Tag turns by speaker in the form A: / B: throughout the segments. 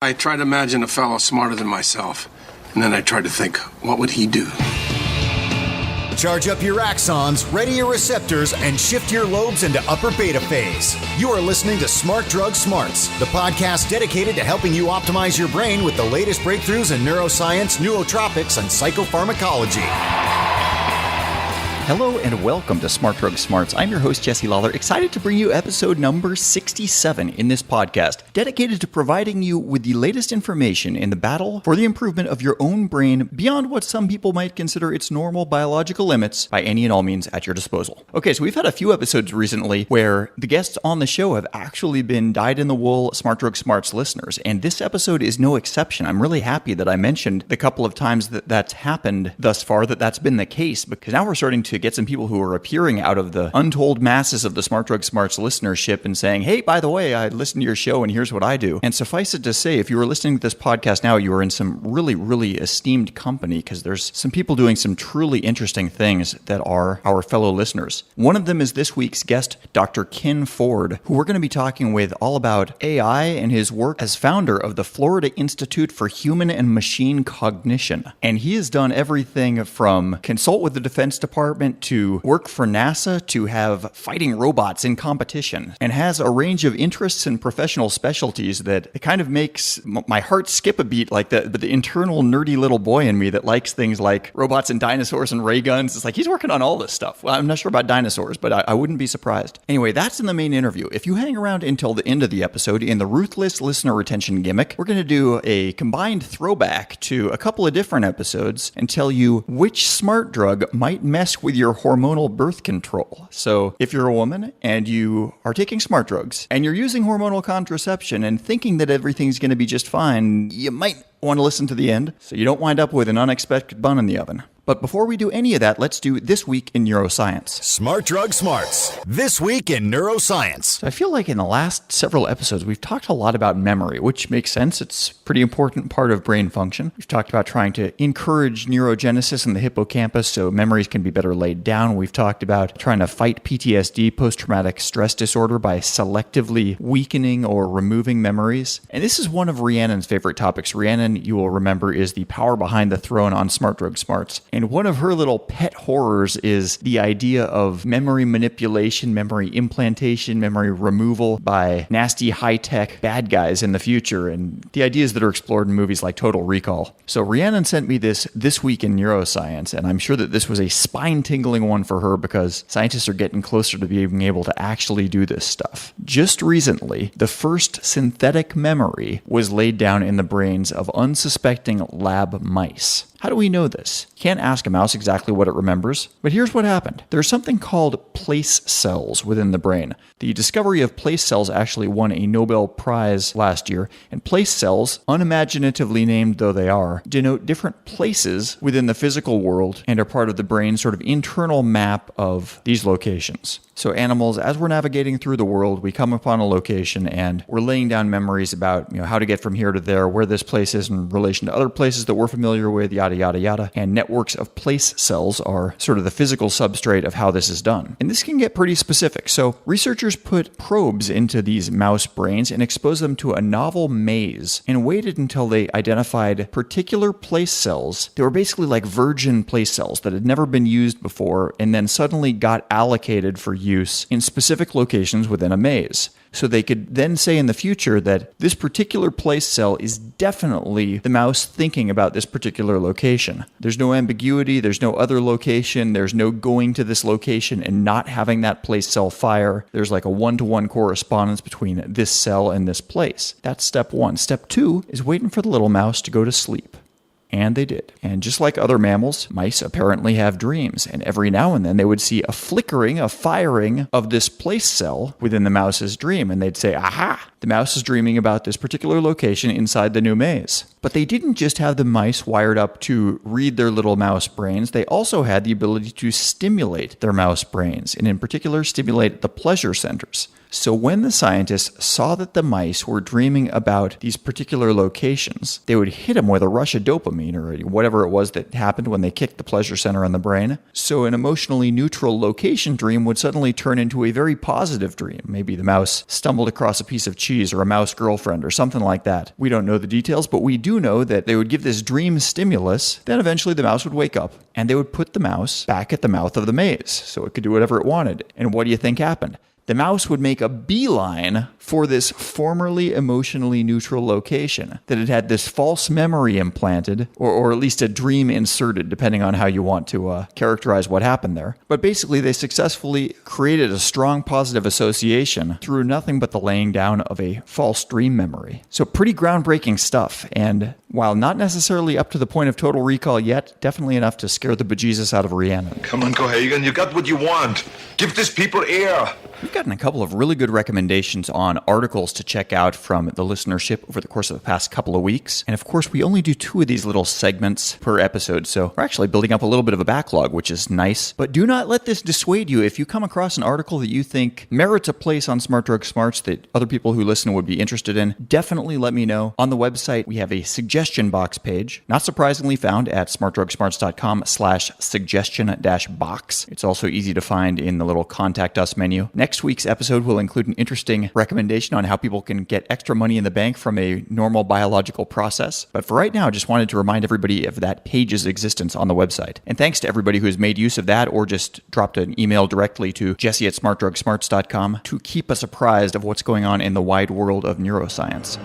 A: I try to imagine a fellow smarter than myself, and then I try to think, what would he do?
B: Charge up your axons, ready your receptors, and shift your lobes into upper beta phase. You are listening to Smart Drug Smarts, the podcast dedicated to helping you optimize your brain with the latest breakthroughs in neuroscience, nootropics, and psychopharmacology.
C: Hello and welcome to Smart Drug Smarts. I'm your host, Jesse Lawler, excited to bring you episode number 67 in this podcast, dedicated to providing you with the latest information in the battle for the improvement of your own brain beyond what some people might consider its normal biological limits by any and all means at your disposal. Okay, so we've had a few episodes recently where the guests on the show have actually been dyed-in-the-wool Smart Drug Smarts listeners, and this episode is no exception. I'm really happy that I mentioned the couple of times that that's happened thus far, that's been the case, because now we're starting to get some people who are appearing out of the untold masses of the Smart Drug Smarts listenership and saying, hey, by the way, I listened to your show and here's what I do. And suffice it to say, if you are listening to this podcast now, you are in some really, really esteemed company because there's some people doing some truly interesting things that are our fellow listeners. One of them is this week's guest, Dr. Ken Ford, who we're going to be talking with all about AI and his work as founder of the Florida Institute for Human and Machine Cognition. And he has done everything from consult with the Defense Department to work for NASA to have fighting robots in competition, and has a range of interests and professional specialties that it kind of makes my heart skip a beat, like the internal nerdy little boy in me that likes things like robots and dinosaurs and ray guns. It's like he's working on all this stuff. Well, I'm not sure about dinosaurs, but I wouldn't be surprised. Anyway, that's in the main interview. If you hang around until the end of the episode, in the ruthless listener retention gimmick, we're going to do a combined throwback to a couple of different episodes and tell you which smart drug might mess with your hormonal birth control. So if you're a woman and you are taking smart drugs and you're using hormonal contraception and thinking that everything's going to be just fine, you might want to listen to the end so you don't wind up with an unexpected bun in the oven. But before we do any of that, let's do This Week in Neuroscience.
B: Smart Drug Smarts. This Week in Neuroscience.
C: So I feel like in the last several episodes, we've talked a lot about memory, which makes sense. It's a pretty important part of brain function. We've talked about trying to encourage neurogenesis in the hippocampus so memories can be better laid down. We've talked about trying to fight PTSD, post-traumatic stress disorder, by selectively weakening or removing memories. And this is one of Rhiannon's favorite topics. Rhiannon, you will remember, is the power behind the throne on Smart Drug Smarts. And one of her little pet horrors is the idea of memory manipulation, memory implantation, memory removal by nasty high-tech bad guys in the future, and the ideas that are explored in movies like Total Recall. So Rhiannon sent me this Week in Neuroscience, and I'm sure that this was a spine-tingling one for her because scientists are getting closer to being able to actually do this stuff. Just recently, the first synthetic memory was laid down in the brains of unsuspecting lab mice. How do we know this? Can't ask a mouse exactly what it remembers, but here's what happened. There's something called place cells within the brain. The discovery of place cells actually won a Nobel Prize last year, and place cells, unimaginatively named though they are, denote different places within the physical world and are part of the brain's sort of internal map of these locations. So animals, as we're navigating through the world, we come upon a location and we're laying down memories about, how to get from here to there, where this place is in relation to other places that we're familiar with, yada, yada, yada. And networks of place cells are sort of the physical substrate of how this is done. And this can get pretty specific. So researchers put probes into these mouse brains and exposed them to a novel maze and waited until they identified particular place cells. They were basically like virgin place cells that had never been used before and then suddenly got allocated for use in specific locations within a maze. So they could then say in the future that this particular place cell is definitely the mouse thinking about this particular location. There's no ambiguity, there's no other location, there's no going to this location and not having that place cell fire. There's like a one-to-one correspondence between this cell and this place. That's step one. Step two is waiting for the little mouse to go to sleep. And they did. And just like other mammals, mice apparently have dreams. And every now and then they would see a flickering, a firing of this place cell within the mouse's dream. And they'd say, aha, the mouse is dreaming about this particular location inside the new maze. But they didn't just have the mice wired up to read their little mouse brains. They also had the ability to stimulate their mouse brains. And in particular, stimulate the pleasure centers. So when the scientists saw that the mice were dreaming about these particular locations, they would hit them with a rush of dopamine or whatever it was that happened when they kicked the pleasure center in the brain. So an emotionally neutral location dream would suddenly turn into a very positive dream. Maybe the mouse stumbled across a piece of cheese or a mouse girlfriend or something like that. We don't know the details, but we do know that they would give this dream stimulus, then eventually the mouse would wake up and they would put the mouse back at the mouth of the maze so it could do whatever it wanted. And what do you think happened? The mouse would make a beeline for this formerly emotionally neutral location that it had this false memory implanted, or at least a dream inserted, depending on how you want to characterize what happened there. But basically, they successfully created a strong positive association through nothing but the laying down of a false dream memory. So pretty groundbreaking stuff, and while not necessarily up to the point of total recall yet, definitely enough to scare the bejesus out of Rhiannon.
D: Come on, Cohagen, you got what you want. Give these people air.
C: We've gotten a couple of really good recommendations on articles to check out from the listenership over the course of the past couple of weeks. And of course, we only do 2 of these little segments per episode, so we're actually building up a little bit of a backlog, which is nice. But do not let this dissuade you. If you come across an article that you think merits a place on Smart Drug Smarts that other people who listen would be interested in, definitely let me know. On the website, we have a suggestion box page, not surprisingly found at smartdrugsmarts.com/suggestion-box. It's also easy to find in the little Contact Us menu. Next week's episode will include an interesting recommendation on how people can get extra money in the bank from a normal biological process. But for right now, I just wanted to remind everybody of that page's existence on the website. And thanks to everybody who has made use of that or just dropped an email directly to jesse@smartdrugsmarts.com to keep us apprised of what's going on in the wide world of neuroscience.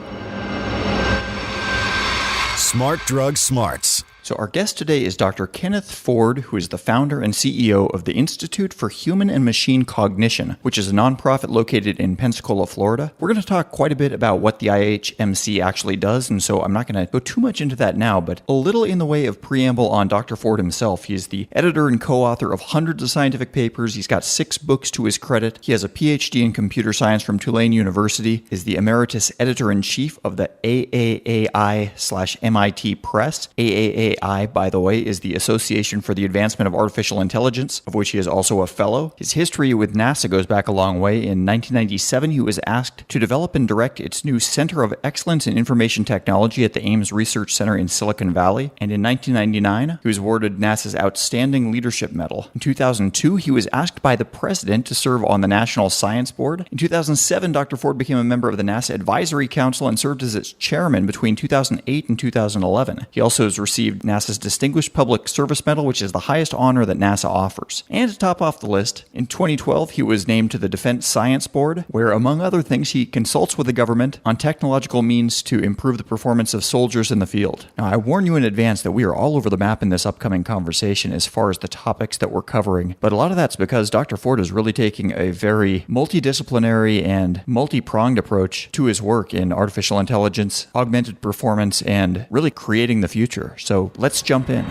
B: Smart Drug Smarts.
C: So our guest today is Dr. Kenneth Ford, who is the founder and CEO of the Institute for Human and Machine Cognition, which is a nonprofit located in Pensacola, Florida. We're going to talk quite a bit about what the IHMC actually does, and so I'm not going to go too much into that now, but a little in the way of preamble on Dr. Ford himself. He is the editor and co-author of hundreds of scientific papers. He's got 6 books to his credit. He has a PhD in computer science from Tulane University, is the emeritus editor-in-chief of the AAAI/MIT Press. AAAI, by the way, is the Association for the Advancement of Artificial Intelligence, of which he is also a fellow. His history with NASA goes back a long way. In 1997, he was asked to develop and direct its new Center of Excellence in Information Technology at the Ames Research Center in Silicon Valley. And in 1999, he was awarded NASA's Outstanding Leadership Medal. In 2002, he was asked by the president to serve on the National Science Board. In 2007, Dr. Ford became a member of the NASA Advisory Council and served as its chairman between 2008 and 2011. He also has received NASA's Distinguished Public Service Medal, which is the highest honor that NASA offers. And to top off the list, in 2012, he was named to the Defense Science Board, where, among other things, he consults with the government on technological means to improve the performance of soldiers in the field. Now, I warn you in advance that we are all over the map in this upcoming conversation as far as the topics that we're covering, but a lot of that's because Dr. Ford is really taking a very multidisciplinary and multi-pronged approach to his work in artificial intelligence, augmented performance, and really creating the future. So let's jump in.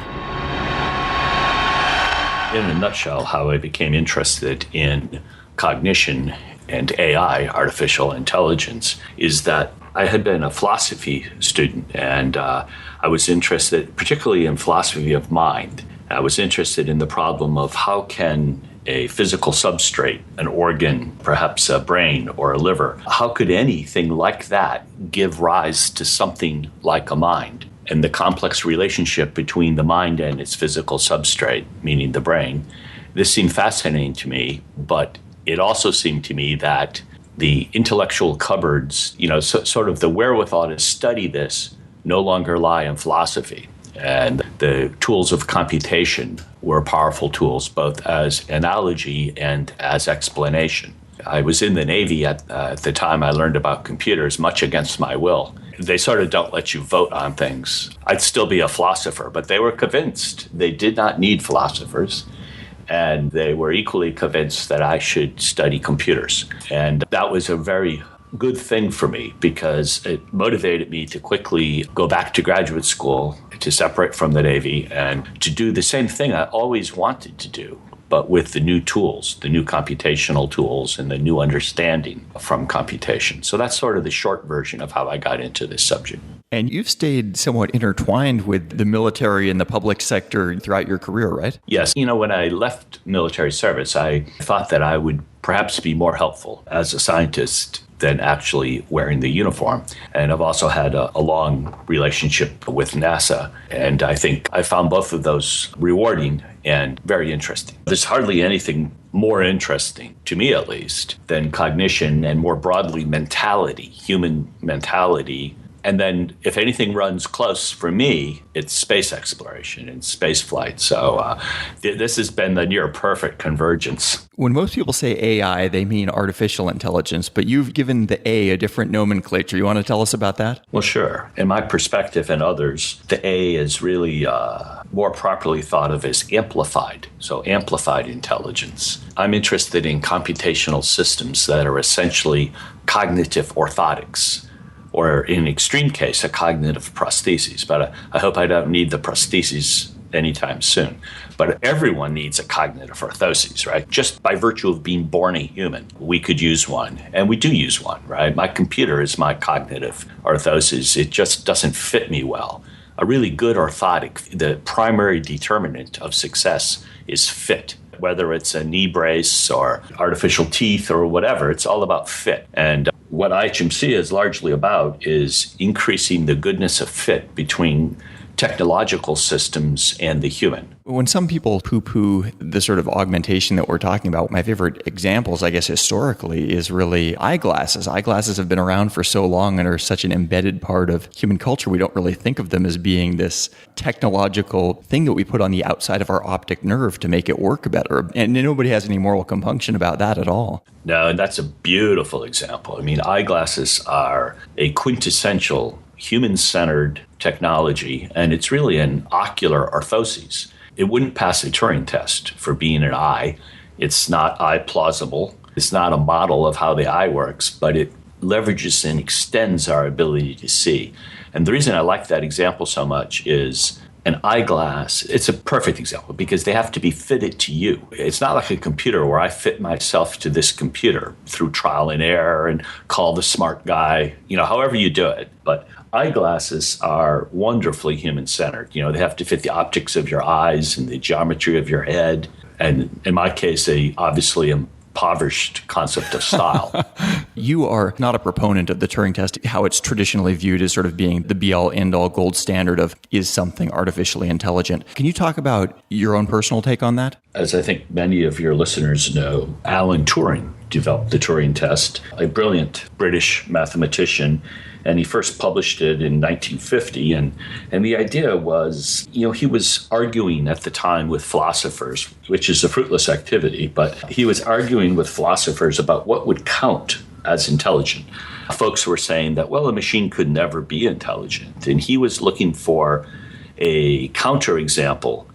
E: In a nutshell, how I became interested in cognition and AI, artificial intelligence, is that I had been a philosophy student, and I was interested particularly in philosophy of mind. I was interested in the problem of how can a physical substrate, an organ, perhaps a brain or a liver, how could anything like that give rise to something like a mind? And the complex relationship between the mind and its physical substrate, meaning the brain. This seemed fascinating to me, but it also seemed to me that the intellectual cupboards, sort of the wherewithal to study this no longer lie in philosophy. And the tools of computation were powerful tools, both as analogy and as explanation. I was in the Navy at the time I learned about computers, much against my will. They sort of don't let you vote on things. I'd still be a philosopher, but they were convinced they did not need philosophers. And they were equally convinced that I should study computers. And that was a very good thing for me because it motivated me to quickly go back to graduate school, to separate from the Navy, and to do the same thing I always wanted to do, but with the new tools, the new computational tools, and the new understanding from computation. So that's sort of the short version of how I got into this subject.
C: And you've stayed somewhat intertwined with the military and the public sector throughout your career, right?
E: Yes. When I left military service, I thought that I would perhaps be more helpful as a scientist than actually wearing the uniform. And I've also had a long relationship with NASA. And I think I found both of those rewarding and very interesting. There's hardly anything more interesting, to me at least, than cognition and more broadly mentality, human mentality. And then if anything runs close for me, it's space exploration and space flight. So this has been the near perfect convergence.
C: When most people say AI, they mean artificial intelligence, but you've given the A different nomenclature. You want to tell us about that?
E: Well, sure. In my perspective and others, the A is really more properly thought of as amplified. So amplified intelligence. I'm interested in computational systems that are essentially cognitive orthotics, or in extreme case, a cognitive prosthesis. But I hope I don't need the prosthesis anytime soon. But everyone needs a cognitive orthosis, right? Just by virtue of being born a human, we could use one. And we do use one, right? My computer is my cognitive orthosis. It just doesn't fit me well. A really good orthotic, the primary determinant of success is fit. Whether it's a knee brace or artificial teeth or whatever, it's all about fit. And what IHMC is largely about is increasing the goodness of fit between technological systems and the human.
C: When some people poo-poo the sort of augmentation that we're talking about, my favorite examples, I guess, historically, is really eyeglasses. Eyeglasses have been around for so long and are such an embedded part of human culture. We don't really think of them as being this technological thing that we put on the outside of our optic nerve to make it work better. And nobody has any moral compunction about that at all.
E: No, and that's a beautiful example. I mean, eyeglasses are a quintessential human-centered technology, and it's really an ocular orthosis. It wouldn't pass a Turing test for being an eye. It's not eye plausible. It's not a model of how the eye works, but it leverages and extends our ability to see. And the reason I like that example so much is an eyeglass, it's a perfect example because they have to be fitted to you. It's not like a computer where I fit myself to this computer through trial and error and call the smart guy, however you do it. But eyeglasses are wonderfully human-centered. They have to fit the optics of your eyes and the geometry of your head. And in my case, they obviously impoverished concept of style.
C: You are not a proponent of the Turing test, how it's traditionally viewed as sort of being the be-all, end-all gold standard of is something artificially intelligent. Can you talk about your own personal take on that?
E: As I think many of your listeners know, Alan Turing developed the Turing test, a brilliant British mathematician, and he first published it in 1950. And the idea was, he was arguing at the time with philosophers, which is a fruitless activity, but he was arguing with philosophers about what would count as intelligent. Folks were saying that, well, a machine could never be intelligent. And he was looking for a counterexample.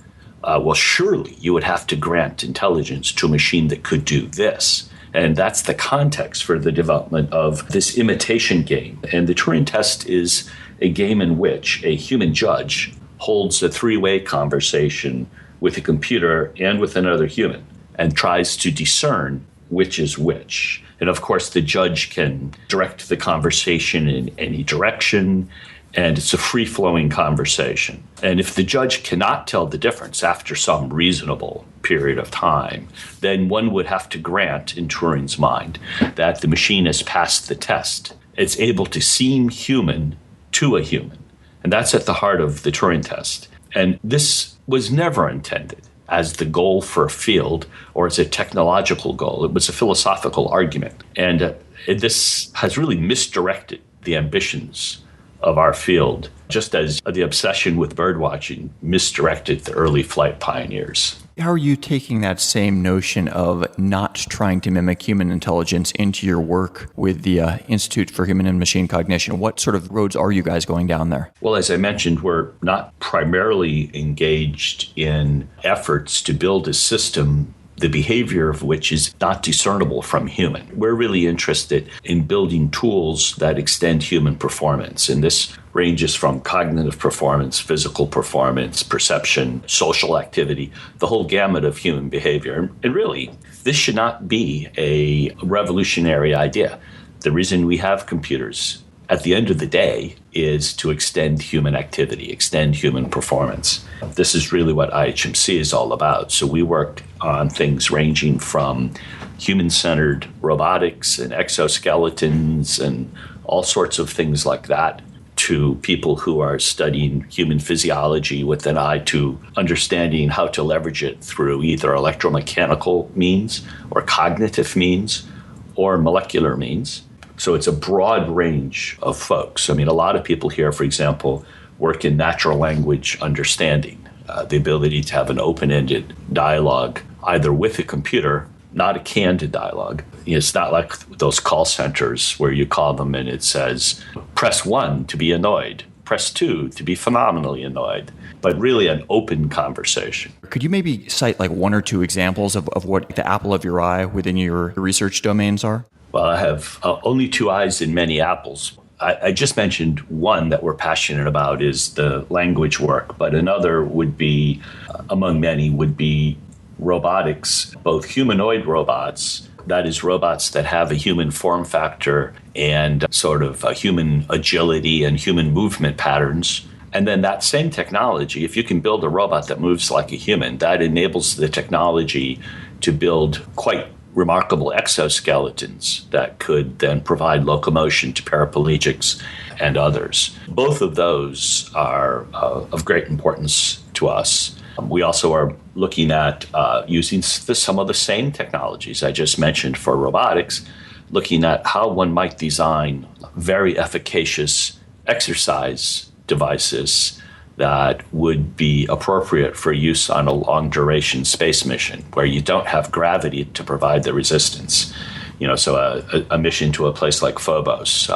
E: Well, surely you would have to grant intelligence to a machine that could do this. And that's the context for the development of this imitation game. And the Turing test is a game in which a human judge holds a three-way conversation with a computer and with another human and tries to discern which is which. And of course, the judge can direct the conversation in any direction, and it's a free-flowing conversation. And if the judge cannot tell the difference after some reasonable period of time, then one would have to grant, in Turing's mind, that the machine has passed the test. It's able to seem human to a human. And that's at the heart of the Turing test. And this was never intended as the goal for a field or as a technological goal. It was a philosophical argument. And this has really misdirected the ambitions of our field, just as the obsession with birdwatching misdirected the early flight pioneers.
C: How are you taking that same notion of not trying to mimic human intelligence into your work with the Institute for Human and Machine Cognition? What sort of roads are you guys going down there?
E: Well, as I mentioned, we're not primarily engaged in efforts to build a system the behavior of which is not discernible from human. We're really interested in building tools that extend human performance. And this ranges from cognitive performance, physical performance, perception, social activity, the whole gamut of human behavior. And really, this should not be a revolutionary idea. The reason we have computers at the end of the day, is to extend human activity, extend human performance. This is really what IHMC is all about. So we work on things ranging from human-centered robotics and exoskeletons and all sorts of things like that, to people who are studying human physiology with an eye to understanding how to leverage it through either electromechanical means or cognitive means or molecular means. So it's a broad range of folks. I mean, a lot of people here, for example, work in natural language understanding, the ability to have an open-ended dialogue, either with a computer, not a candid dialogue. It's not like those call centers where you call them and it says, press 1 to be annoyed, press 2 to be phenomenally annoyed, but really an open conversation.
C: Could you maybe cite like one or two examples of what the apple of your eye within your research domains are?
E: Well, I have only two eyes in many apples. I just mentioned one that we're passionate about is the language work, but another would be, among many, would be robotics, both humanoid robots, that is robots that have a human form factor and sort of a human agility and human movement patterns. And then that same technology, if you can build a robot that moves like a human, that enables the technology to build quite remarkable exoskeletons that could then provide locomotion to paraplegics and others. Both of those are of great importance to us. We also are looking at using some of the same technologies I just mentioned for robotics, looking at how one might design very efficacious exercise devices that would be appropriate for use on a long-duration space mission where you don't have gravity to provide the resistance. You know, so a mission to a place like Phobos,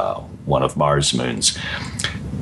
E: one of Mars' moons,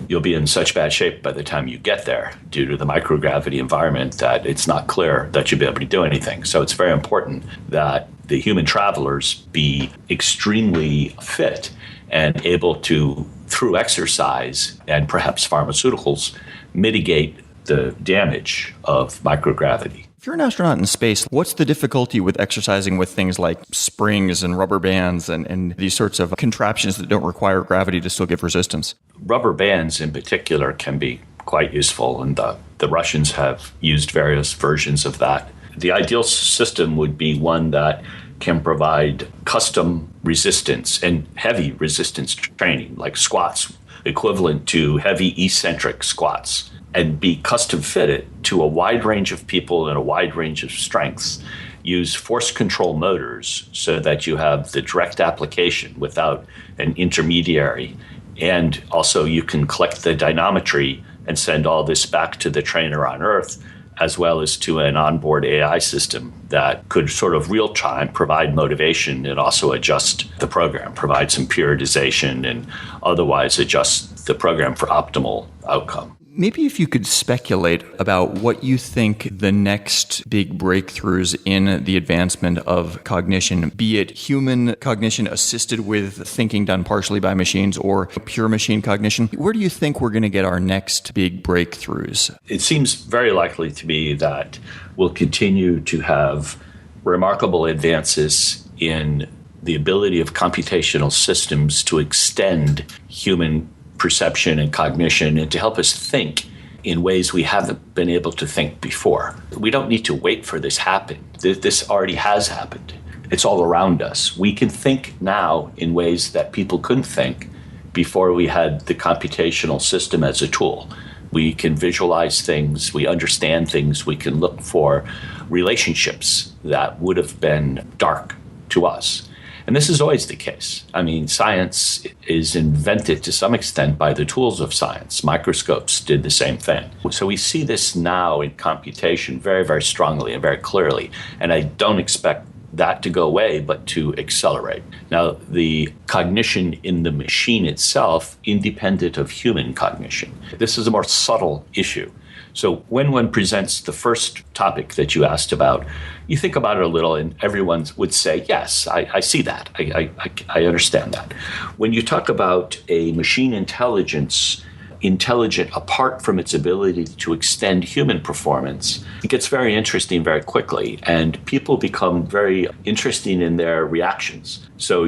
E: you'll be in such bad shape by the time you get there due to the microgravity environment that it's not clear that you'll be able to do anything. So it's very important that the human travelers be extremely fit and able to, through exercise and perhaps pharmaceuticals, mitigate the damage of microgravity.
C: If you're an astronaut in space, what's the difficulty with exercising with things like springs and rubber bands and these sorts of contraptions that don't require gravity to still give resistance?
E: Rubber bands in particular can be quite useful, and the Russians have used various versions of that. The ideal system would be one that can provide custom resistance and heavy resistance training, like squats, equivalent to heavy eccentric squats, and be custom fitted to a wide range of people and a wide range of strengths. Use force control motors so that you have the direct application without an intermediary. And also you can collect the dynamometry and send all this back to the trainer on Earth, as well as to an onboard AI system that could sort of real time provide motivation and also adjust the program, provide some periodization and otherwise adjust the program for optimal outcome.
C: Maybe if you could speculate about what you think the next big breakthroughs in the advancement of cognition, be it human cognition assisted with thinking done partially by machines or pure machine cognition, where do you think we're going to get our next big breakthroughs?
E: It seems very likely to me that we'll continue to have remarkable advances in the ability of computational systems to extend human perception and cognition and to help us think in ways we haven't been able to think before. We don't need to wait for this happen. This already has happened. It's all around us. We can think now in ways that people couldn't think before we had the computational system as a tool. We can visualize things, we understand things, we can look for relationships that would have been dark to us. And this is always the case. I mean, science is invented to some extent by the tools of science. Microscopes did the same thing. So we see this now in computation very, very strongly and very clearly. And I don't expect that to go away, but to accelerate. Now, the cognition in the machine itself, independent of human cognition. This is a more subtle issue. So when one presents the first topic that you asked about, you think about it a little and everyone would say, yes, I see that. I understand that. When you talk about a machine intelligence intelligent apart from its ability to extend human performance, it gets very interesting very quickly and people become very interesting in their reactions. So,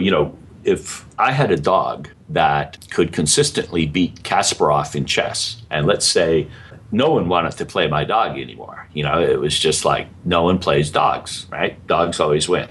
E: if I had a dog that could consistently beat Kasparov in chess, and let's say no one wanted to play my dog anymore. It was just like no one plays dogs, right? Dogs always win.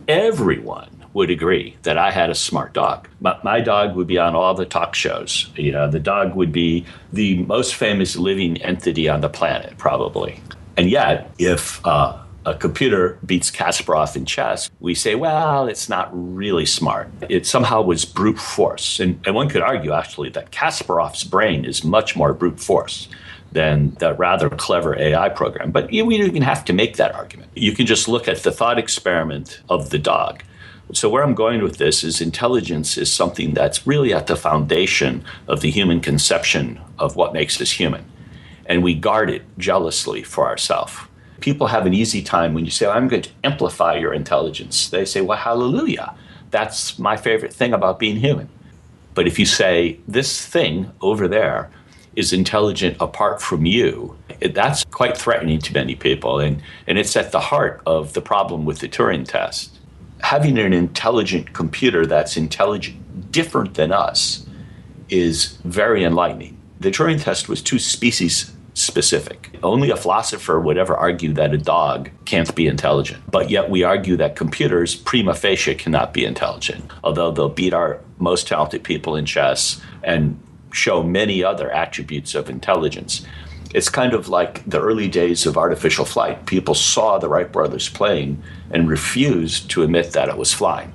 E: Everyone would agree that I had a smart dog. My dog would be on all the talk shows. The dog would be the most famous living entity on the planet, probably. And yet, if a computer beats Kasparov in chess, we say, well, it's not really smart. It somehow was brute force. And one could argue, actually, that Kasparov's brain is much more brute force than that rather clever AI program. But we don't even have to make that argument. You can just look at the thought experiment of the dog. So where I'm going with this is intelligence is something that's really at the foundation of the human conception of what makes us human. And we guard it jealously for ourselves. People have an easy time when you say, I'm going to amplify your intelligence. They say, well, hallelujah. That's my favorite thing about being human. But if you say, this thing over there is intelligent apart from you, that's quite threatening to many people. And it's at the heart of the problem with the Turing Test. Having an intelligent computer that's intelligent different than us is very enlightening. The Turing Test was too species specific. Only a philosopher would ever argue that a dog can't be intelligent. But yet we argue that computers prima facie cannot be intelligent, although they'll beat our most talented people in chess and show many other attributes of intelligence. It's kind of like the early days of artificial flight. People saw the Wright brothers playing and refused to admit that it was flying.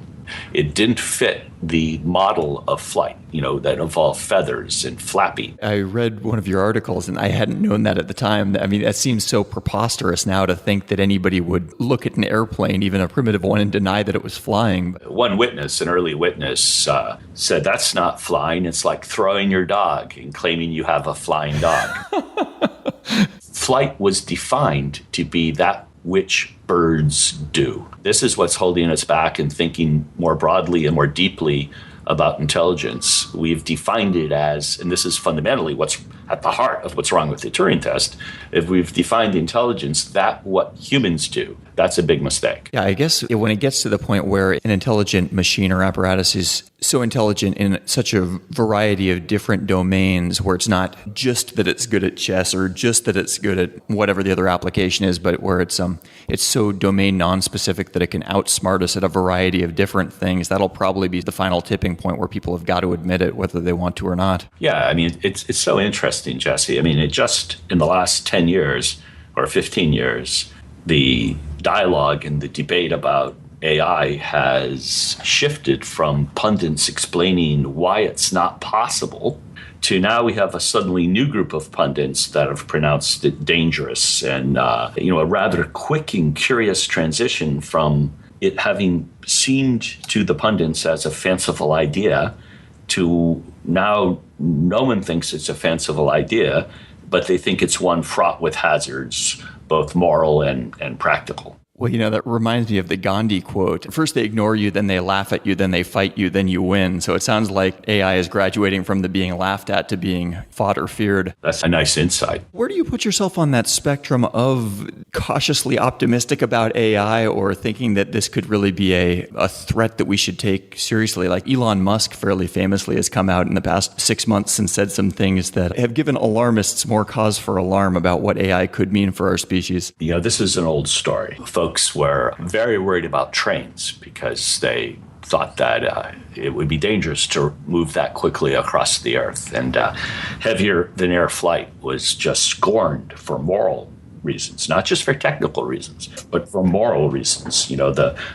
E: It didn't fit the model of flight, that involved feathers and flapping.
C: I read one of your articles, and I hadn't known that at the time. I mean, that seems so preposterous now to think that anybody would look at an airplane, even a primitive one, and deny that it was flying.
E: One witness, an early witness, said, that's not flying. It's like throwing your dog and claiming you have a flying dog. Flight was defined to be that which birds do. This is what's holding us back in thinking more broadly and more deeply about intelligence. We've defined it as, and this is fundamentally what's at the heart of what's wrong with the Turing Test, if we've defined intelligence, that what humans do, that's a big mistake.
C: Yeah, I guess when it gets to the point where an intelligent machine or apparatus is so intelligent in such a variety of different domains where it's not just that it's good at chess or just that it's good at whatever the other application is, but where it's so domain non-specific that it can outsmart us at a variety of different things, that'll probably be the final tipping point where people have got to admit it, whether they want to or not.
E: Yeah, I mean, it's so interesting, Jesse. I mean, it just in the last 10 years or 15 years, the dialogue and the debate about AI has shifted from pundits explaining why it's not possible to now we have a suddenly new group of pundits that have pronounced it dangerous, and a rather quick and curious transition from it having seemed to the pundits as a fanciful idea to now no one thinks it's a fanciful idea, but they think it's one fraught with hazards, both moral and practical.
C: Well, that reminds me of the Gandhi quote. First they ignore you, then they laugh at you, then they fight you, then you win. So it sounds like AI is graduating from the being laughed at to being fought or feared.
E: That's a nice insight.
C: Where do you put yourself on that spectrum of cautiously optimistic about AI or thinking that this could really be a threat that we should take seriously? Like Elon Musk fairly famously has come out in the past 6 months and said some things that have given alarmists more cause for alarm about what AI could mean for our species.
E: This is an old story. Folks were very worried about trains because they thought that it would be dangerous to move that quickly across the earth. And heavier than air flight was just scorned for moral reasons, not just for technical reasons, but for moral reasons.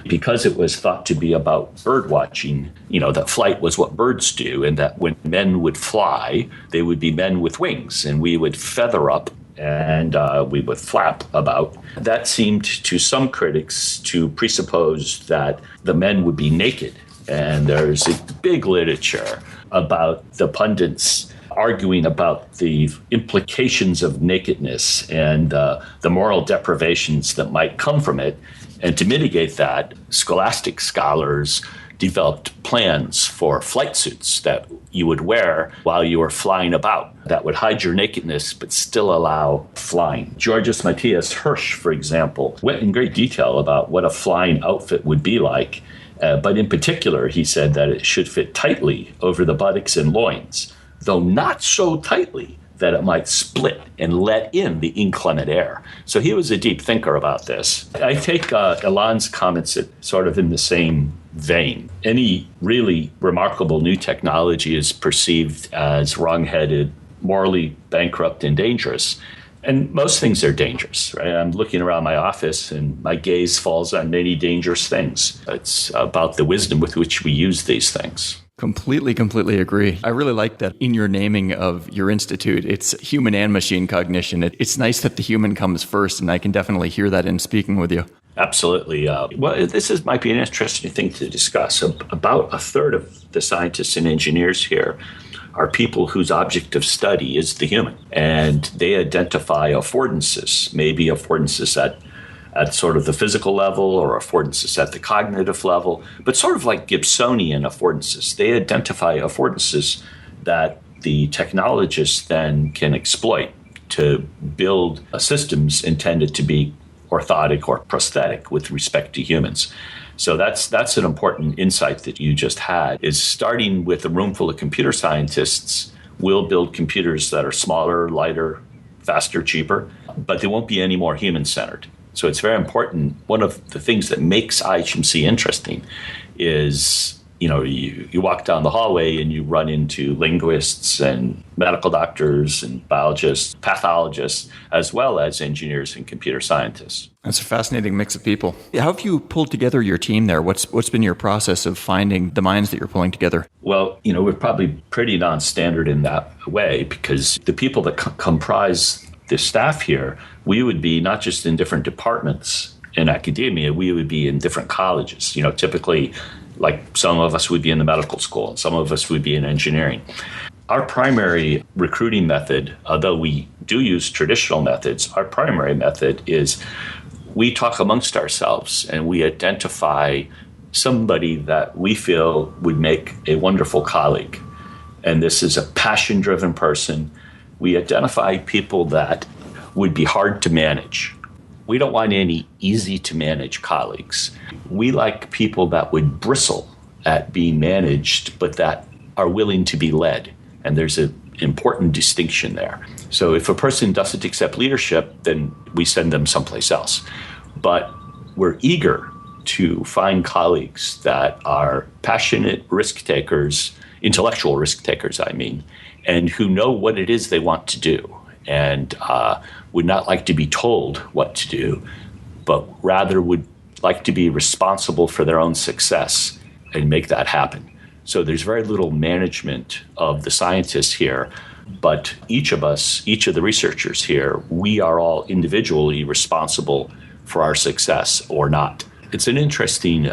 E: Because it was thought to be about bird watching, that flight was what birds do, and that when men would fly, they would be men with wings, and we would feather up and we would flap about. That seemed to some critics to presuppose that the men would be naked. And there's a big literature about the pundits arguing about the implications of nakedness and the moral deprivations that might come from it. And to mitigate that, scholastic scholars developed plans for flight suits that you would wear while you were flying about that would hide your nakedness but still allow flying. Georges Matthias Hirsch, for example, went in great detail about what a flying outfit would be like But in particular, he said that it should fit tightly over the buttocks and loins, though not so tightly that it might split and let in the inclement air. So he was a deep thinker about this. I take Elon's comments sort of in the same vein. Any really remarkable new technology is perceived as wrong-headed, morally bankrupt, and dangerous. And most things are dangerous, right? I'm looking around my office and my gaze falls on many dangerous things. It's about the wisdom with which we use these things.
C: Completely agree. I really like that in your naming of your institute, it's human and machine cognition. It's nice that the human comes first, and I can definitely hear that in speaking with you.
E: Absolutely. Well, might be an interesting thing to discuss. About a third of the scientists and engineers here are people whose object of study is the human, and they identify affordances, maybe affordances at sort of the physical level or affordances at the cognitive level, but sort of like Gibsonian affordances. They identify affordances that the technologists then can exploit to build systems intended to be orthotic or prosthetic with respect to humans. So that's an important insight that you just had, is starting with a room full of computer scientists, we'll build computers that are smaller, lighter, faster, cheaper, but they won't be any more human-centered. So it's very important. One of the things that makes IHMC interesting is, you walk down the hallway and you run into linguists and medical doctors and biologists, pathologists, as well as engineers and computer scientists.
C: That's a fascinating mix of people. How have you pulled together your team there? What's been your process of finding the minds that you're pulling together?
E: Well, we're probably pretty non-standard in that way, because the people that comprise the staff here, we would be not just in different departments in academia, we would be in different colleges. Typically, like some of us would be in the medical school, and some of us would be in engineering. Our primary recruiting method, although we do use traditional methods, our primary method is we talk amongst ourselves and we identify somebody that we feel would make a wonderful colleague. And this is a passion-driven person. We identify people that would be hard to manage. We don't want any easy-to-manage colleagues. We like people that would bristle at being managed, but that are willing to be led. And there's an important distinction there. So if a person doesn't accept leadership, then we send them someplace else. But we're eager to find colleagues that are passionate risk takers, intellectual risk takers, and who know what it is they want to do, and would not like to be told what to do, but rather would like to be responsible for their own success and make that happen. So there's very little management of the scientists here, but each of the researchers here, we are all individually responsible for our success or not. It's an interesting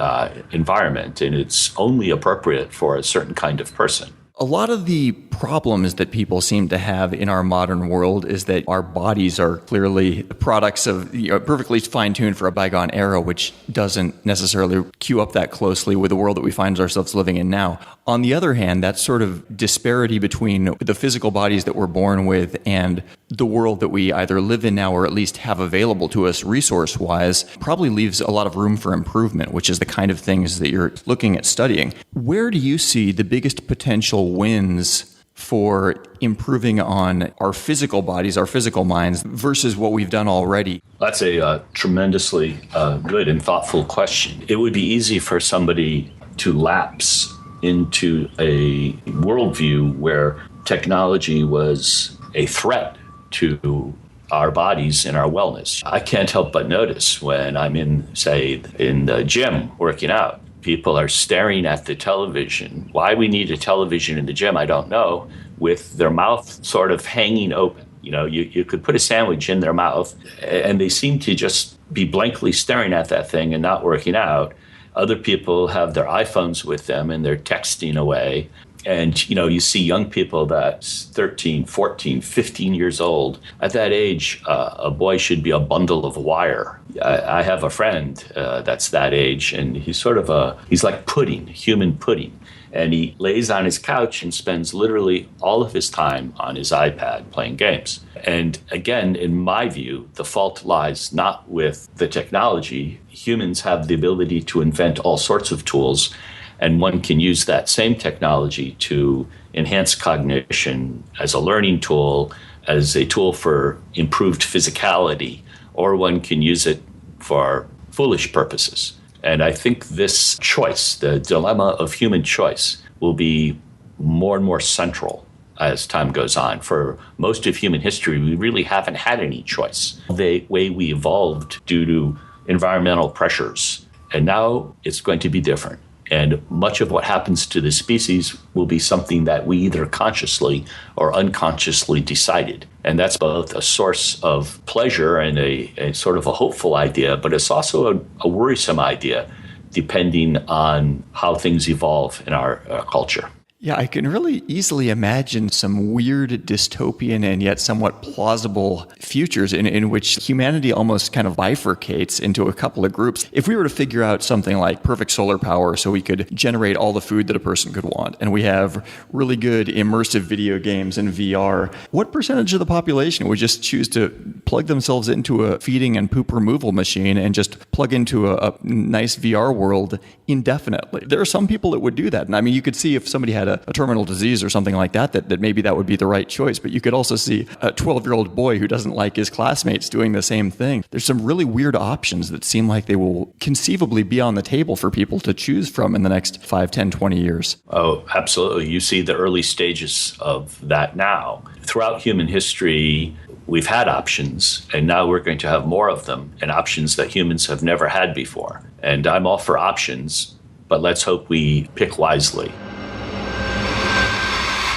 E: environment, and it's only appropriate for a certain kind of person.
C: A lot of the problems that people seem to have in our modern world is that our bodies are clearly products of perfectly fine-tuned for a bygone era, which doesn't necessarily queue up that closely with the world that we find ourselves living in now. On the other hand, that sort of disparity between the physical bodies that we're born with and the world that we either live in now or at least have available to us resource-wise probably leaves a lot of room for improvement, which is the kind of things that you're looking at studying. Where do you see the biggest potential wins for improving on our physical bodies, our physical minds, versus what we've done already?
E: That's a tremendously good and thoughtful question. It would be easy for somebody to lapse into a worldview where technology was a threat to our bodies and our wellness. I can't help but notice when I'm in the gym working out, people are staring at the television. Why we need a television in the gym, I don't know, with their mouth sort of hanging open. You could put a sandwich in their mouth and they seem to just be blankly staring at that thing and not working out. Other people have their iPhones with them and they're texting away. And, you see young people that's 13, 14, 15 years old. At that age, a boy should be a bundle of wire. I have a friend that's that age, and he's like pudding, human pudding. And he lays on his couch and spends literally all of his time on his iPad playing games. And again, in my view, the fault lies not with the technology. Humans have the ability to invent all sorts of tools, and one can use that same technology to enhance cognition as a learning tool, as a tool for improved physicality, or one can use it for foolish purposes. And I think this choice, the dilemma of human choice, will be more and more central as time goes on. For most of human history, we really haven't had any choice. The way we evolved due to environmental pressures. And now it's going to be different. And much of what happens to the species will be something that we either consciously or unconsciously decided. And that's both a source of pleasure and a sort of a hopeful idea, but it's also a worrisome idea, depending on how things evolve in our culture.
C: Yeah, I can really easily imagine some weird dystopian and yet somewhat plausible futures in which humanity almost kind of bifurcates into a couple of groups. If we were to figure out something like perfect solar power so we could generate all the food that a person could want, and we have really good immersive video games and VR, what percentage of the population would just choose to plug themselves into a feeding and poop removal machine and just plug into a nice VR world indefinitely? There are some people that would do that. And I mean, you could see if somebody had a terminal disease or something like that maybe that would be the right choice. But you could also see a 12-year-old boy who doesn't like his classmates doing the same thing. There's some really weird options that seem like they will conceivably be on the table for people to choose from in the next 5, 10, 20 years.
E: Oh, absolutely. You see the early stages of that now. Throughout human history, we've had options, and now we're going to have more of them, and options that humans have never had before. And I'm all for options, but let's hope we pick wisely.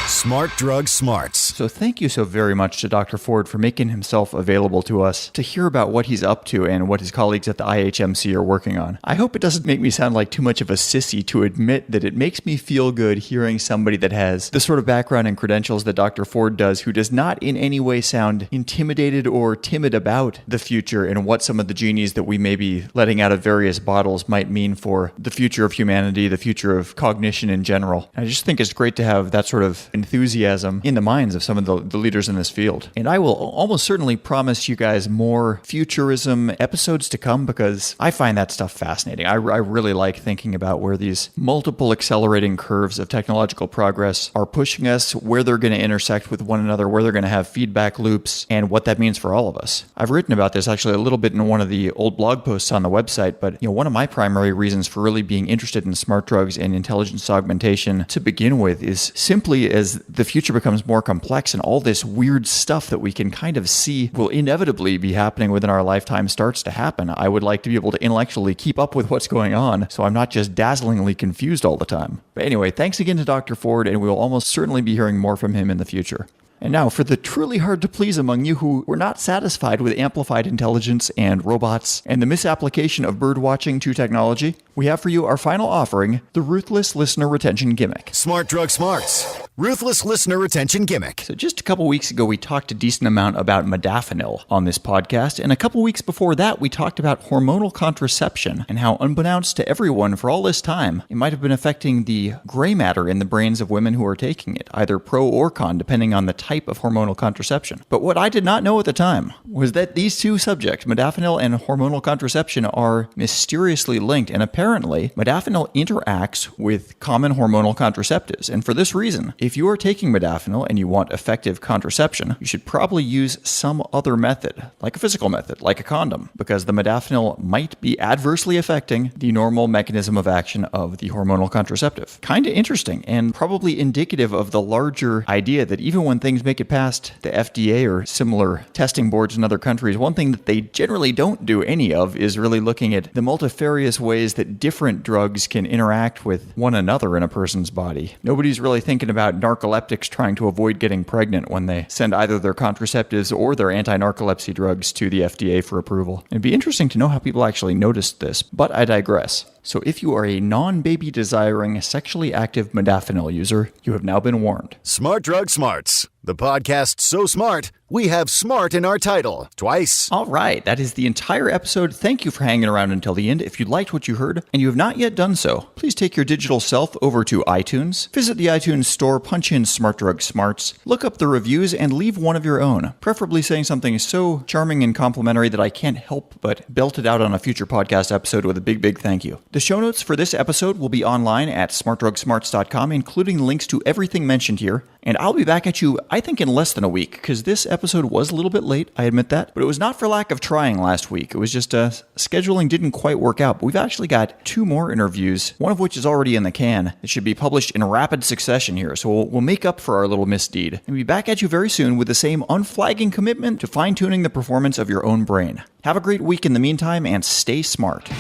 B: Smart Drug Smarts.
C: So thank you so very much to Dr. Ford for making himself available to us to hear about what he's up to and what his colleagues at the IHMC are working on. I hope it doesn't make me sound like too much of a sissy to admit that it makes me feel good hearing somebody that has the sort of background and credentials that Dr. Ford does, who does not in any way sound intimidated or timid about the future and what some of the genies that we may be letting out of various bottles might mean for the future of humanity, the future of cognition in general. I just think it's great to have that sort of enthusiasm in the minds of some of the leaders in this field. And I will almost certainly promise you guys more futurism episodes to come because I find that stuff fascinating. I really like thinking about where these multiple accelerating curves of technological progress are pushing us, where they're going to intersect with one another, where they're going to have feedback loops, and what that means for all of us. I've written about this actually a little bit in one of the old blog posts on the website, but one of my primary reasons for really being interested in smart drugs and intelligence augmentation to begin with is simply as the future becomes more complex and all this weird stuff that we can kind of see will inevitably be happening within our lifetime starts to happen. I would like to be able to intellectually keep up with what's going on so I'm not just dazzlingly confused all the time. But anyway, thanks again to Dr. Ford, and we will almost certainly be hearing more from him in the future. And now, for the truly hard to please among you who were not satisfied with amplified intelligence and robots and the misapplication of birdwatching to technology, we have for you our final offering, the Ruthless Listener Retention Gimmick.
B: Smart Drug Smarts. Ruthless Listener Retention Gimmick.
C: So just a couple weeks ago, we talked a decent amount about modafinil on this podcast, and a couple weeks before that, we talked about hormonal contraception and how, unbeknownst to everyone for all this time, it might have been affecting the gray matter in the brains of women who are taking it, either pro or con, depending on the type of hormonal contraception. But what I did not know at the time was that these two subjects, modafinil and hormonal contraception, are mysteriously linked, and apparently, modafinil interacts with common hormonal contraceptives, and for this reason, if you are taking modafinil and you want effective contraception, you should probably use some other method, like a physical method, like a condom, because the modafinil might be adversely affecting the normal mechanism of action of the hormonal contraceptive. Kind of interesting, and probably indicative of the larger idea that even when things make it past the FDA or similar testing boards in other countries, one thing that they generally don't do any of is really looking at the multifarious ways that different drugs can interact with one another in a person's body. Nobody's really thinking about narcoleptics trying to avoid getting pregnant when they send either their contraceptives or their anti-narcolepsy drugs to the FDA for approval. It'd be interesting to know how people actually noticed this, but I digress. So if you are a non-baby desiring, sexually active modafinil user, you have now been warned.
B: Smart Drug Smarts, the podcast so smart, we have smart in our title, twice.
C: All right, that is the entire episode. Thank you for hanging around until the end. If you liked what you heard and you have not yet done so, please take your digital self over to iTunes, visit the iTunes store, punch in Smart Drug Smarts, look up the reviews, and leave one of your own, preferably saying something so charming and complimentary that I can't help but belt it out on a future podcast episode with a big, big thank you. The show notes for this episode will be online at smartdrugsmarts.com, including links to everything mentioned here, and I'll be back at you, I think, in less than a week, because this episode was a little bit late, I admit that, but it was not for lack of trying last week. It was just scheduling didn't quite work out, but we've actually got 2 more interviews, one of which is already in the can. It should be published in rapid succession here, so we'll make up for our little misdeed, and be back at you very soon with the same unflagging commitment to fine-tuning the performance of your own brain. Have a great week in the meantime, and stay smart.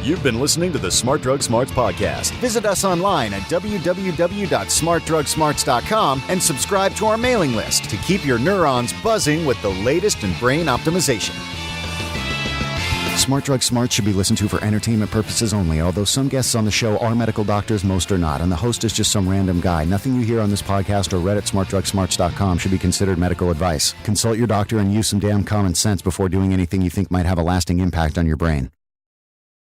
B: You've been listening to the Smart Drug Smarts podcast. Visit us online at www.smartdrugsmarts.com and subscribe to our mailing list to keep your neurons buzzing with the latest in brain optimization. Smart Drug Smarts should be listened to for entertainment purposes only, although some guests on the show are medical doctors, most are not, and the host is just some random guy. Nothing you hear on this podcast or read at smartdrugsmarts.com should be considered medical advice. Consult your doctor and use some damn common sense before doing anything you think might have a lasting impact on your brain.